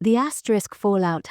The Fallout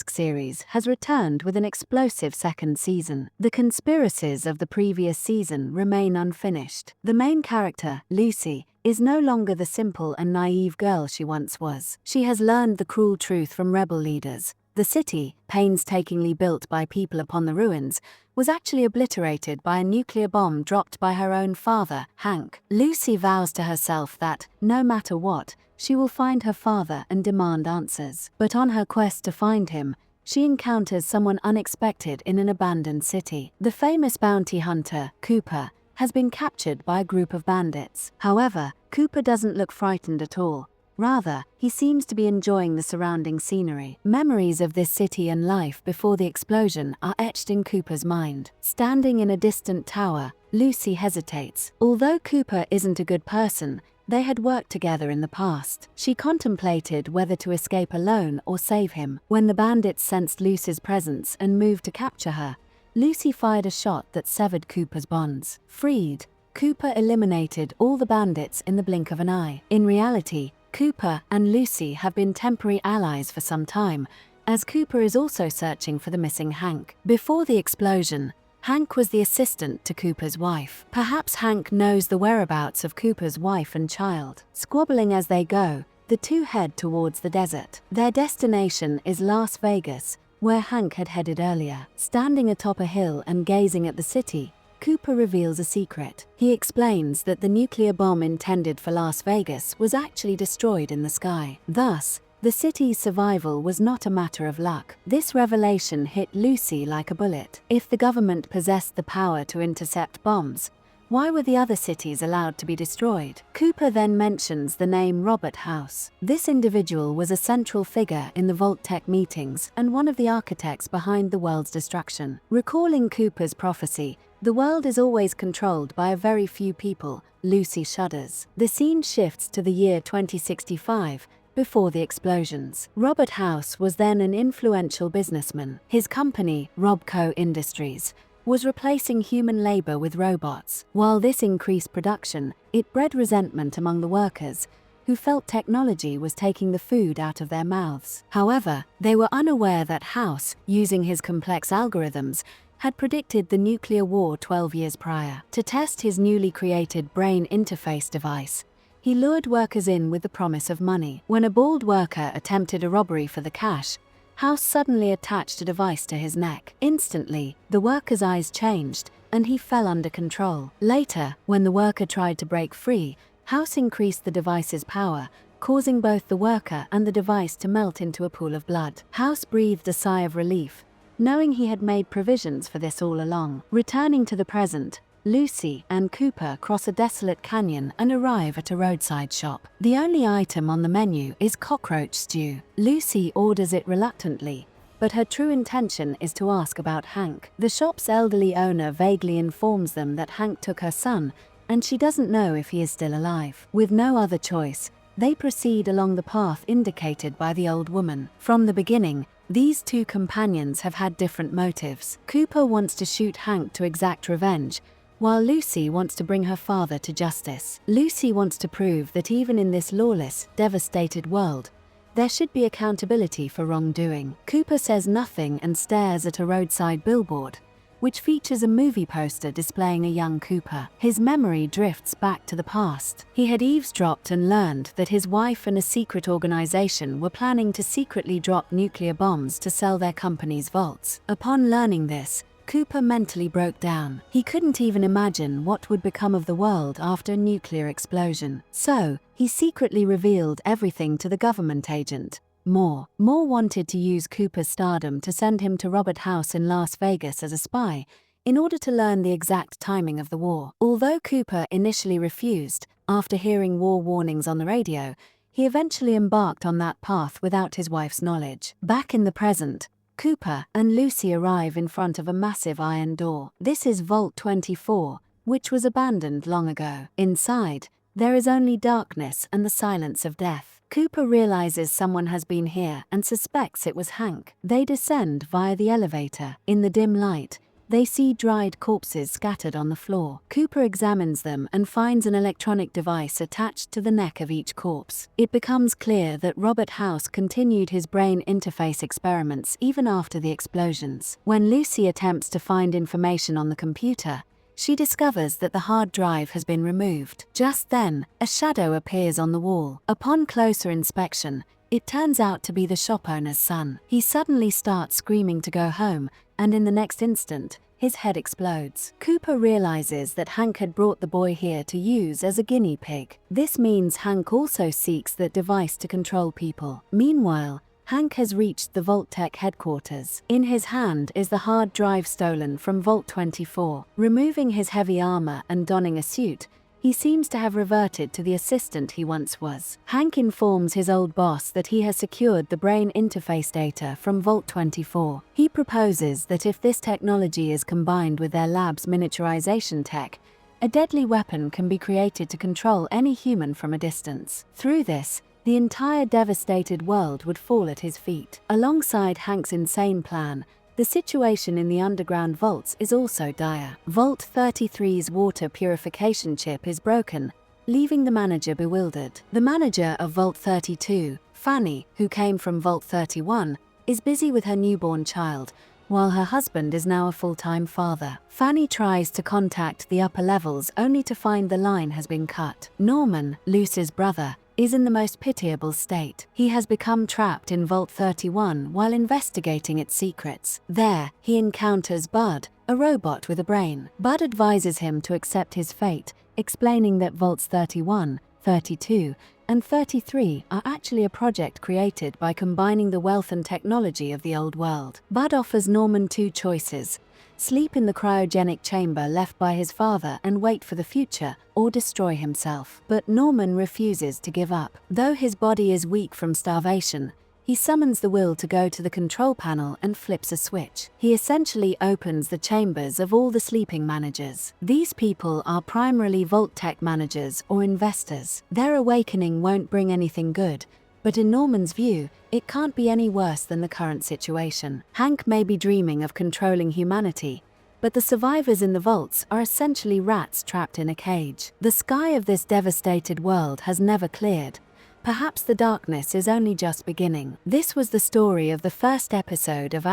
series has returned with an explosive second season. The conspiracies of the previous season remain unfinished. The main character, Lucy, is no longer the simple and naive girl she once was. She has learned the cruel truth from rebel leaders. The city, painstakingly built by people upon the ruins, was actually obliterated by a nuclear bomb dropped by her own father, Hank. Lucy vows to herself that, no matter what, she will find her father and demand answers. But on her quest to find him, she encounters someone unexpected in an abandoned city. The famous bounty hunter, Cooper, has been captured by a group of bandits. However, Cooper doesn't look frightened at all. Rather, he seems to be enjoying the surrounding scenery. Memories of this city and life before the explosion are etched in Cooper's mind. Standing in a distant tower, Lucy hesitates. Although Cooper isn't a good person, they had worked together in the past. She contemplated whether to escape alone or save him. When the bandits sensed Lucy's presence and moved to capture her, Lucy fired a shot that severed Cooper's bonds. Freed, Cooper eliminated all the bandits in the blink of an eye. In reality, Cooper and Lucy have been temporary allies for some time, as Cooper is also searching for the missing Hank. Before the explosion, Hank was the assistant to Cooper's wife. Perhaps Hank knows the whereabouts of Cooper's wife and child. Squabbling as they go, the two head towards the desert. Their destination is Las Vegas, where Hank had headed earlier. Standing atop a hill and gazing at the city, Cooper reveals a secret. He explains that the nuclear bomb intended for Las Vegas was actually destroyed in the sky. Thus, the city's survival was not a matter of luck. This revelation hit Lucy like a bullet. If the government possessed the power to intercept bombs, why were the other cities allowed to be destroyed? Cooper then mentions the name Robert House. This individual was a central figure in the Vault-Tec meetings and one of the architects behind the world's destruction. Recalling Cooper's prophecy, the world is always controlled by a very few people. Lucy shudders. The scene shifts to the year 2065, before the explosions. Robert House was then an influential businessman. His company, Robco Industries, was replacing human labor with robots. While this increased production, it bred resentment among the workers, who felt technology was taking the food out of their mouths. However, they were unaware that House, using his complex algorithms, had predicted the nuclear war 12 years prior. To test his newly created brain interface device, he lured workers in with the promise of money. When a bald worker attempted a robbery for the cash, House suddenly attached a device to his neck. Instantly, the worker's eyes changed, and he fell under control. Later, when the worker tried to break free, House increased the device's power, causing both the worker and the device to melt into a pool of blood. House breathed a sigh of relief, knowing he had made provisions for this all along. Returning to the present, Lucy and Cooper cross a desolate canyon and arrive at a roadside shop. The only item on the menu is cockroach stew. Lucy orders it reluctantly, but her true intention is to ask about Hank. The shop's elderly owner vaguely informs them that Hank took her son, and she doesn't know if he is still alive. With no other choice, they proceed along the path indicated by the old woman. From the beginning, these two companions have had different motives. Cooper wants to shoot Hank to exact revenge, while Lucy wants to bring her father to justice. Lucy wants to prove that even in this lawless, devastated world, there should be accountability for wrongdoing. Cooper says nothing and stares at a roadside billboard, which features a movie poster displaying a young Cooper. His memory drifts back to the past. He had eavesdropped and learned that his wife and a secret organization were planning to secretly drop nuclear bombs to sell their company's vaults. Upon learning this, Cooper mentally broke down. He couldn't even imagine what would become of the world after a nuclear explosion. So, he secretly revealed everything to the government agent. Moore wanted to use Cooper's stardom to send him to Robert House in Las Vegas as a spy, in order to learn the exact timing of the war. Although Cooper initially refused, after hearing war warnings on the radio, he eventually embarked on that path without his wife's knowledge. Back in the present, Cooper and Lucy arrive in front of a massive iron door. This is Vault 24, which was abandoned long ago. Inside, there is only darkness and the silence of death. Cooper realizes someone has been here and suspects it was Hank. They descend via the elevator. In the dim light, they see dried corpses scattered on the floor. Cooper examines them and finds an electronic device attached to the neck of each corpse. It becomes clear that Robert House continued his brain interface experiments even after the explosions. When Lucy attempts to find information on the computer, she discovers that the hard drive has been removed. Just then, a shadow appears on the wall. Upon closer inspection, it turns out to be the shop owner's son. He suddenly starts screaming to go home, and in the next instant, his head explodes. Cooper realizes that Hank had brought the boy here to use as a guinea pig. This means Hank also seeks that device to control people. Meanwhile, Hank has reached the Vault-Tec headquarters. In his hand is the hard drive stolen from Vault 24. Removing his heavy armor and donning a suit, he seems to have reverted to the assistant he once was. Hank informs his old boss that he has secured the brain interface data from Vault 24. He proposes that if this technology is combined with their lab's miniaturization tech, a deadly weapon can be created to control any human from a distance. Through this, the entire devastated world would fall at his feet. Alongside Hank's insane plan, the situation in the underground vaults is also dire. Vault 33's water purification chip is broken, leaving the manager bewildered. The manager of Vault 32, Fanny, who came from Vault 31, is busy with her newborn child, while her husband is now a full-time father. Fanny tries to contact the upper levels only to find the line has been cut. Norman, Lucy's brother, is in the most pitiable state. He has become trapped in Vault 31 while investigating its secrets. There, he encounters Bud, a robot with a brain. Bud advises him to accept his fate, explaining that Vaults 31, 32, and 33 are actually a project created by combining the wealth and technology of the old world. Bud offers Norman two choices: sleep in the cryogenic chamber left by his father and wait for the future, or destroy himself. But Norman refuses to give up. Though his body is weak from starvation, he summons the will to go to the control panel and flips a switch. He essentially opens the chambers of all the sleeping managers. These people are primarily Vault-Tec managers or investors. Their awakening won't bring anything good, but in Norman's view, it can't be any worse than the current situation. Hank may be dreaming of controlling humanity, but the survivors in the vaults are essentially rats trapped in a cage. The sky of this devastated world has never cleared. Perhaps the darkness is only just beginning. This was the story of the first episode of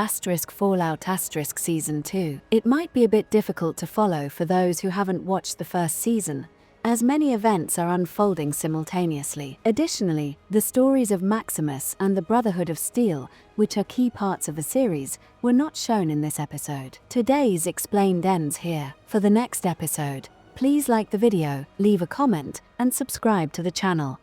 Fallout Season 2. It might be a bit difficult to follow for those who haven't watched the first season, as many events are unfolding simultaneously. Additionally, the stories of Maximus and the Brotherhood of Steel, which are key parts of the series, were not shown in this episode. Today's Explained ends here. For the next episode, please like the video, leave a comment, and subscribe to the channel.